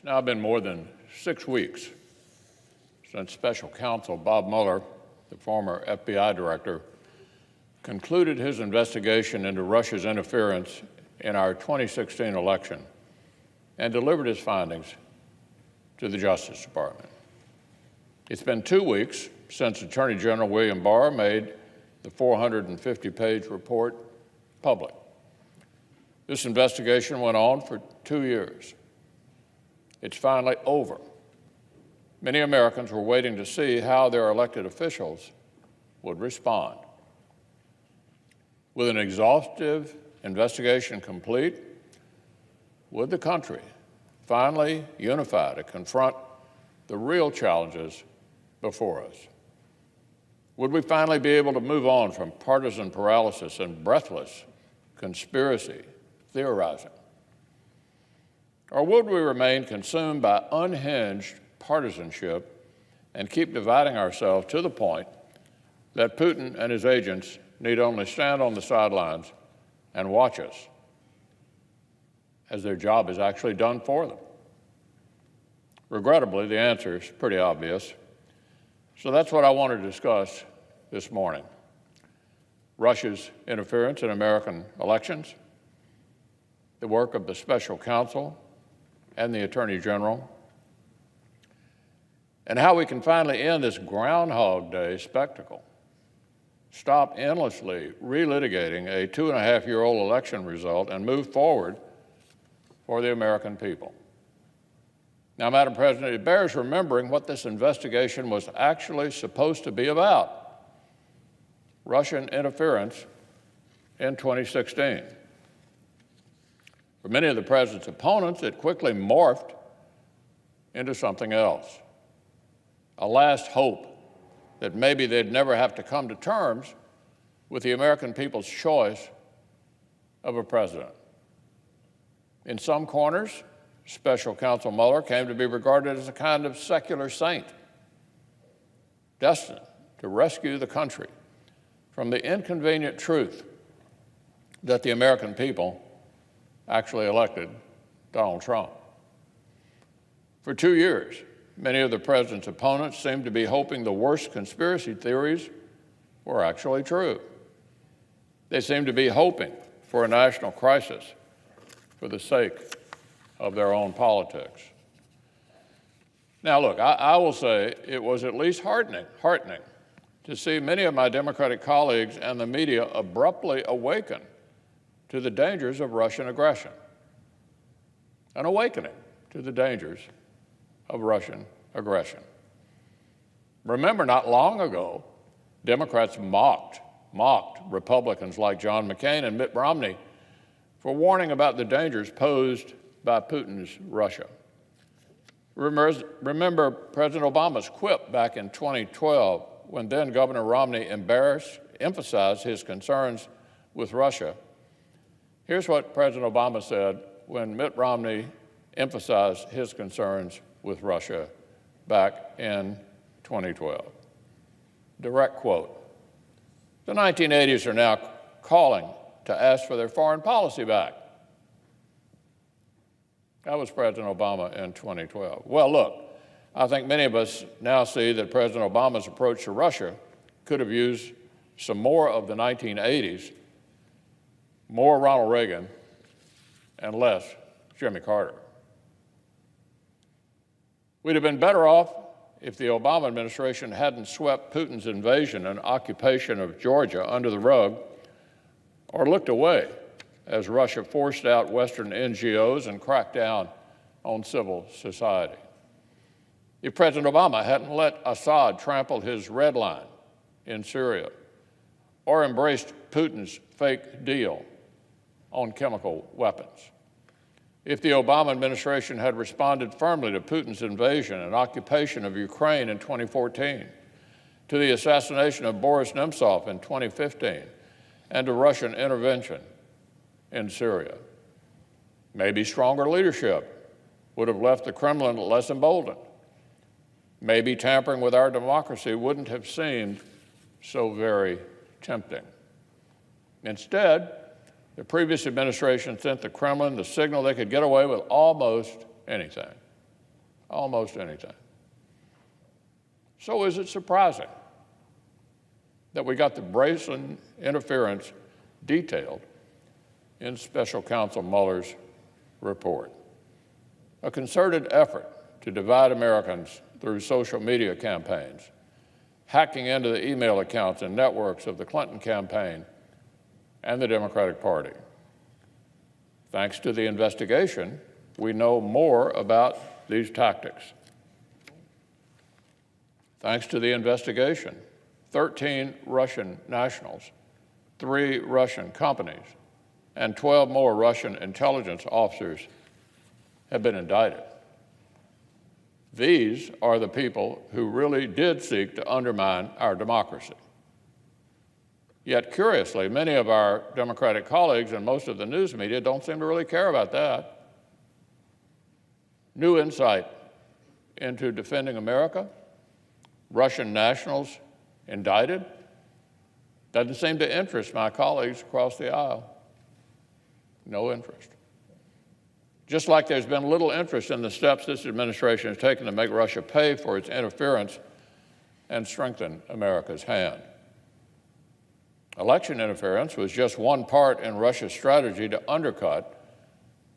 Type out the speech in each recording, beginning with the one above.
It's now been more than 6 weeks since Special Counsel Bob Mueller, the former FBI director, concluded his investigation into Russia's interference in our 2016 election and delivered his findings to the Justice Department. It's been 2 weeks since Attorney General William Barr made the 450-page report public. This investigation went on for 2 years. It's finally over. Many Americans were waiting to see how their elected officials would respond. With an exhaustive investigation complete, would the country finally unify to confront the real challenges before us? Would we finally be able to move on from partisan paralysis and breathless conspiracy theorizing? Or would we remain consumed by unhinged partisanship and keep dividing ourselves to the point that Putin and his agents need only stand on the sidelines and watch us as their job is actually done for them? Regrettably, the answer is pretty obvious. So that's what I want to discuss this morning: Russia's interference in American elections, the work of the Special Counsel and the Attorney General, and how we can finally end this Groundhog Day spectacle, stop endlessly relitigating a 2.5-year-old election result, and move forward for the American people. Now, Madam President, it bears remembering what this investigation was actually supposed to be about: Russian interference in 2016. For many of the president's opponents, it quickly morphed into something else, a last hope that maybe they'd never have to come to terms with the American people's choice of a president. In some corners, Special Counsel Mueller came to be regarded as a kind of secular saint, destined to rescue the country from the inconvenient truth that the American people actually elected Donald Trump. For 2 years, many of the president's opponents seemed to be hoping the worst conspiracy theories were actually true. They seemed to be hoping for a national crisis for the sake of their own politics. Now, look, I will say it was at least heartening to see many of my Democratic colleagues and the media abruptly awaken to the dangers of Russian aggression, an awakening to the dangers of Russian aggression. Remember, not long ago, Democrats mocked Republicans like John McCain and Mitt Romney for warning about the dangers posed by Putin's Russia. Remember President Obama's quip back in 2012 when then Governor Romney emphasized his concerns with Russia. Here's what President Obama said when Mitt Romney emphasized his concerns with Russia back in 2012. Direct quote: "The 1980s are now calling to ask for their foreign policy back." That was President Obama in 2012. Well, look, I think many of us now see that President Obama's approach to Russia could have used some more of the 1980s, more Ronald Reagan, and less Jimmy Carter. We'd have been better off if the Obama administration hadn't swept Putin's invasion and occupation of Georgia under the rug, or looked away as Russia forced out Western NGOs and cracked down on civil society. If President Obama hadn't let Assad trample his red line in Syria, or embraced Putin's fake deal on chemical weapons. If the Obama administration had responded firmly to Putin's invasion and occupation of Ukraine in 2014, to the assassination of Boris Nemtsov in 2015, and to Russian intervention in Syria, maybe stronger leadership would have left the Kremlin less emboldened. Maybe tampering with our democracy wouldn't have seemed so very tempting. Instead, the previous administration sent the Kremlin the signal they could get away with almost anything. almost anything. So is it surprising that we got the brazen interference detailed in Special Counsel Mueller's report? A concerted effort to divide Americans through social media campaigns, hacking into the email accounts and networks of the Clinton campaign and the Democratic Party. Thanks to the investigation, we know more about these tactics. Thanks to the investigation, 13 Russian nationals, 3 Russian companies, and 12 more Russian intelligence officers have been indicted. These are the people who really did seek to undermine our democracy. Yet, curiously, many of our Democratic colleagues and most of the news media don't seem to really care about that. New insight into defending America, Russian nationals indicted, doesn't seem to interest my colleagues across the aisle. No interest. Just like there's been little interest in the steps this administration has taken to make Russia pay for its interference and strengthen America's hand. Election interference was just one part in Russia's strategy to undercut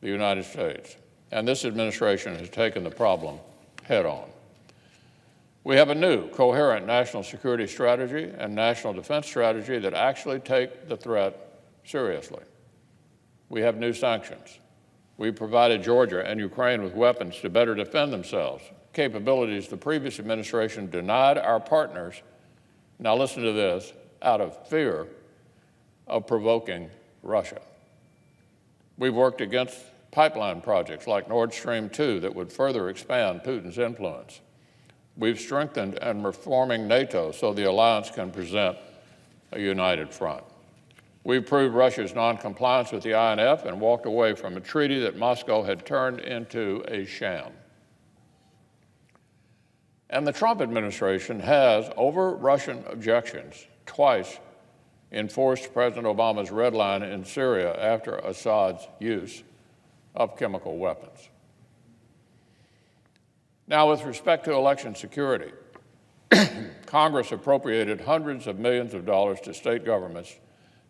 the United States, and this administration has taken the problem head on. We have a new, coherent national security strategy and national defense strategy that actually take the threat seriously. We have new sanctions. We provided Georgia and Ukraine with weapons to better defend themselves, capabilities the previous administration denied our partners, now listen to this, out of fear of provoking Russia. We've worked against pipeline projects like Nord Stream 2 that would further expand Putin's influence. We've strengthened and reforming NATO so the alliance can present a united front. We've proved Russia's noncompliance with the INF and walked away from a treaty that Moscow had turned into a sham. And the Trump administration has, over Russian objections, twice enforced President Obama's red line in Syria after Assad's use of chemical weapons. Now, with respect to election security, Congress appropriated hundreds of millions of dollars to state governments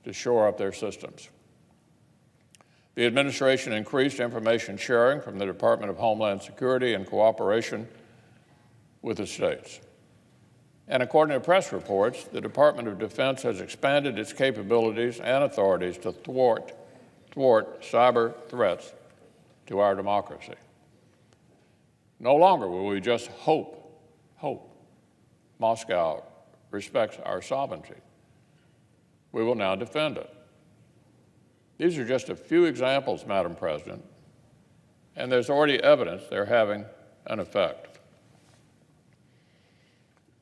to shore up their systems. The administration increased information sharing from the Department of Homeland Security in cooperation with the states. And according to press reports, the Department of Defense has expanded its capabilities and authorities to thwart cyber threats to our democracy. No longer will we just hope Moscow respects our sovereignty. We will now defend it. These are just a few examples, Madam President, and there's already evidence they're having an effect.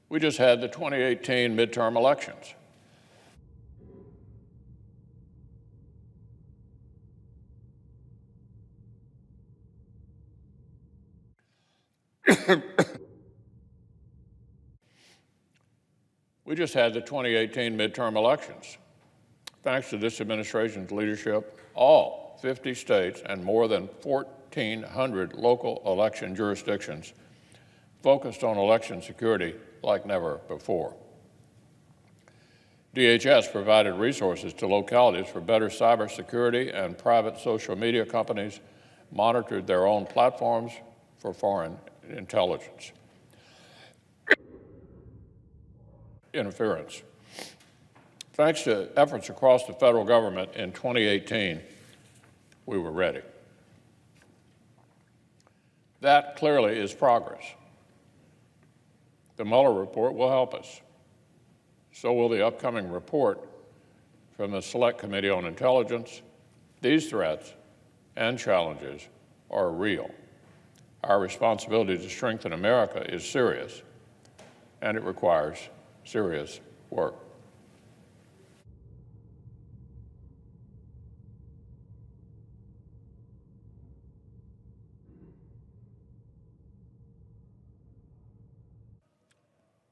We just had the 2018 midterm elections. We just had the 2018 midterm elections. Thanks to this administration's leadership, all 50 states and more than 1,400 local election jurisdictions focused on election security like never before. DHS provided resources to localities for better cybersecurity, and private social media companies monitored their own platforms for foreign intelligence interference. Thanks to efforts across the federal government in 2018, we were ready. That clearly is progress. The Mueller report will help us. So will the upcoming report from the Select Committee on Intelligence. These threats and challenges are real. Our responsibility to strengthen America is serious, and it requires serious work.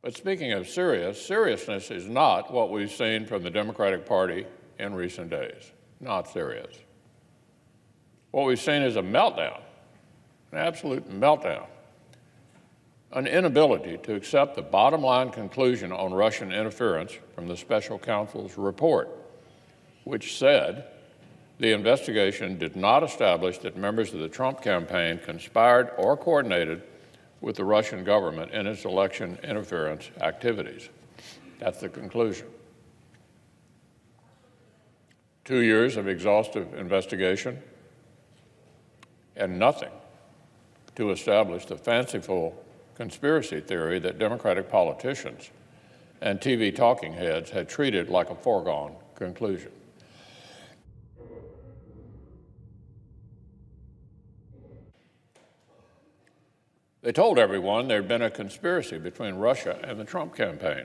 But speaking of seriousness is not what we've seen from the Democratic Party in recent days. Not serious. What we've seen is a meltdown, an absolute meltdown an inability to accept the bottom line conclusion on Russian interference from the special counsel's report, which said the investigation did not establish that members of the Trump campaign conspired or coordinated with the Russian government in its election interference activities. That's the conclusion. 2 years of exhaustive investigation and nothing to establish the fanciful conspiracy theory that Democratic politicians and TV talking heads had treated like a foregone conclusion. They told everyone there had been a conspiracy between Russia and the Trump campaign.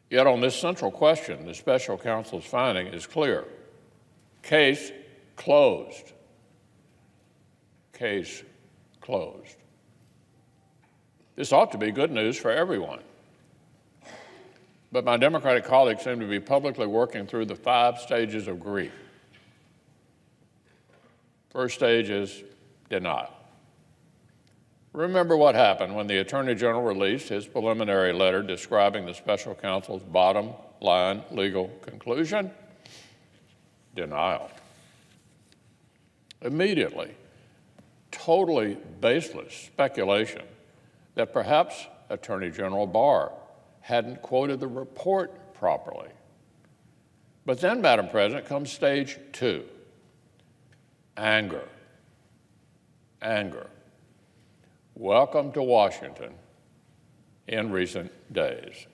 Yet on this central question, the special counsel's finding is clear. Case closed. Case closed. This ought to be good news for everyone. But my Democratic colleagues seem to be publicly working through the 5 stages of grief. First stage is denial. Remember what happened when the Attorney General released his preliminary letter describing the special counsel's bottom line legal conclusion? Denial. Immediately, totally baseless speculation that perhaps Attorney General Barr hadn't quoted the report properly. But then, Madam President, comes stage 2, anger. Anger. Welcome to Washington in recent days.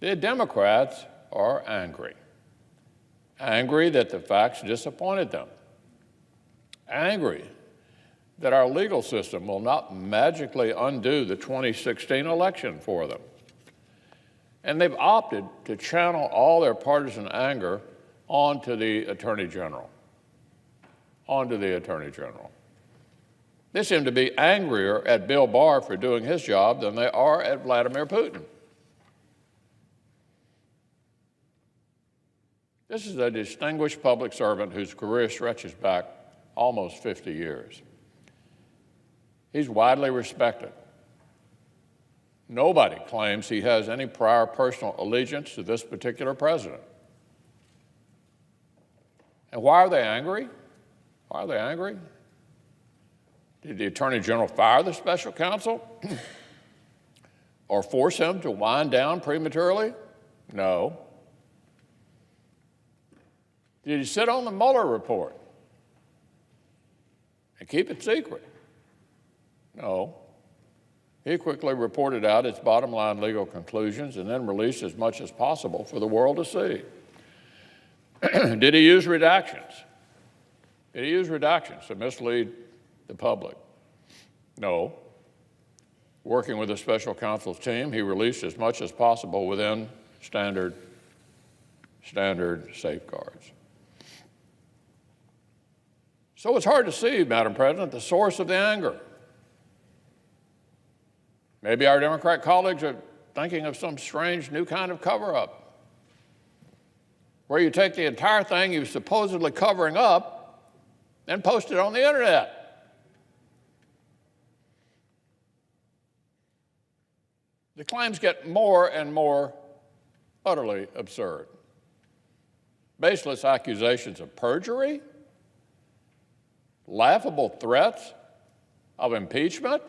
The Democrats are angry. Angry that the facts disappointed them. Angry that our legal system will not magically undo the 2016 election for them. And they've opted to channel all their partisan anger onto the Attorney General. Onto the Attorney General. They seem to be angrier at Bill Barr for doing his job than they are at Vladimir Putin. This is a distinguished public servant whose career stretches back almost 50 years. He's widely respected. Nobody claims he has any prior personal allegiance to this particular president. And why are they angry? Why are they angry? Did the Attorney General fire the special counsel or force him to wind down prematurely? No. Did he sit on the Mueller report and keep it secret? No. He quickly reported out its bottom line legal conclusions and then released as much as possible for the world to see. Did he use redactions? Did he use redactions to mislead the public? No. Working with the special counsel's team, he released as much as possible within standard safeguards. So it's hard to see, Madam President, the source of the anger. Maybe our Democrat colleagues are thinking of some strange new kind of cover-up, where you take the entire thing you're supposedly covering up and post it on the internet. The claims get more and more utterly absurd. Baseless accusations of perjury, laughable threats of impeachment.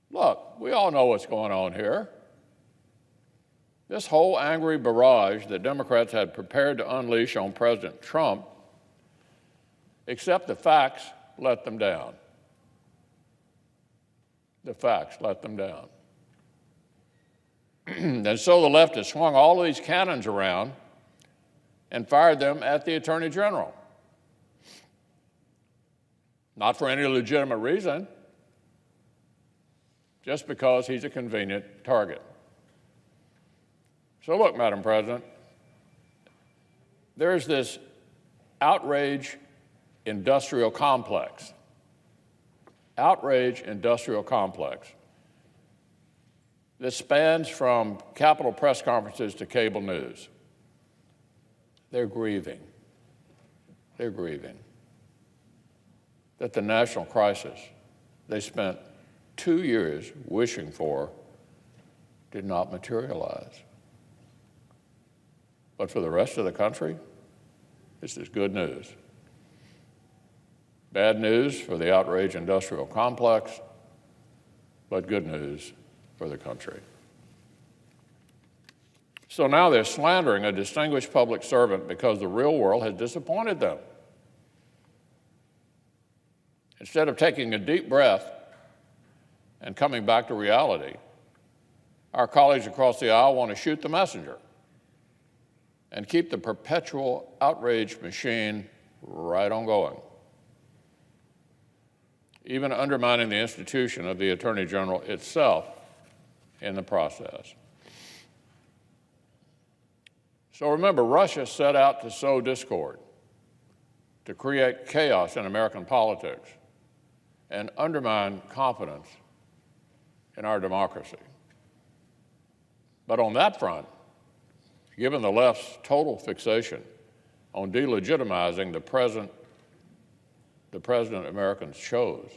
Look, we all know what's going on here. This whole angry barrage that Democrats had prepared to unleash on President Trump, except the facts let them down. The facts let them down. And so the left has swung all of these cannons around and fired them at the Attorney General. Not for any legitimate reason, just because he's a convenient target. So look, Madam President, there's this outrage industrial complex. Outrage industrial complex that spans from Capitol press conferences to cable news. They're grieving. They're grieving that the national crisis they spent 2 years wishing for did not materialize. But for the rest of the country, this is good news. Bad news for the outraged industrial complex, but good news for the country. So now they're slandering a distinguished public servant because the real world has disappointed them. Instead of taking a deep breath and coming back to reality, our colleagues across the aisle want to shoot the messenger and keep the perpetual outrage machine right on going, even undermining the institution of the Attorney General itself in the process. So remember, Russia set out to sow discord, to create chaos in American politics, and undermine confidence in our democracy. But on that front, given the left's total fixation on delegitimizing the president Americans chose,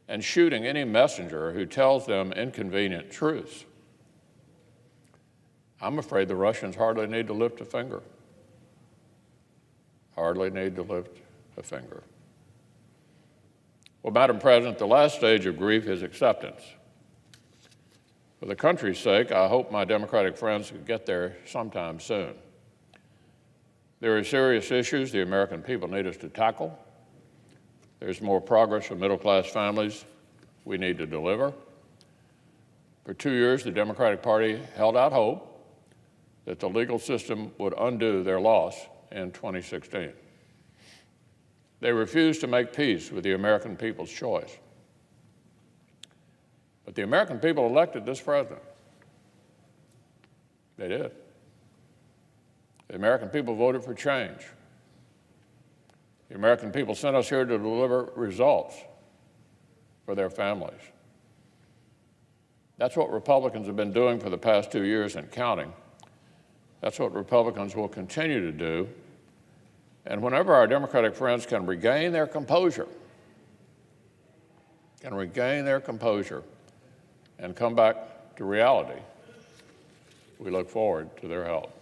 and shooting any messenger who tells them inconvenient truths, I'm afraid the Russians hardly need to lift a finger. Hardly need to lift a finger. Well, Madam President, the last stage of grief is acceptance. For the country's sake, I hope my Democratic friends can get there sometime soon. There are serious issues the American people need us to tackle. There's more progress for middle-class families we need to deliver. For 2 years, the Democratic Party held out hope that the legal system would undo their loss in 2016. They refused to make peace with the American people's choice. But the American people elected this president. They did. The American people voted for change. The American people sent us here to deliver results for their families. That's what Republicans have been doing for the past 2 years and counting. That's what Republicans will continue to do. And whenever our Democratic friends can regain their composure, and come back to reality, we look forward to their help.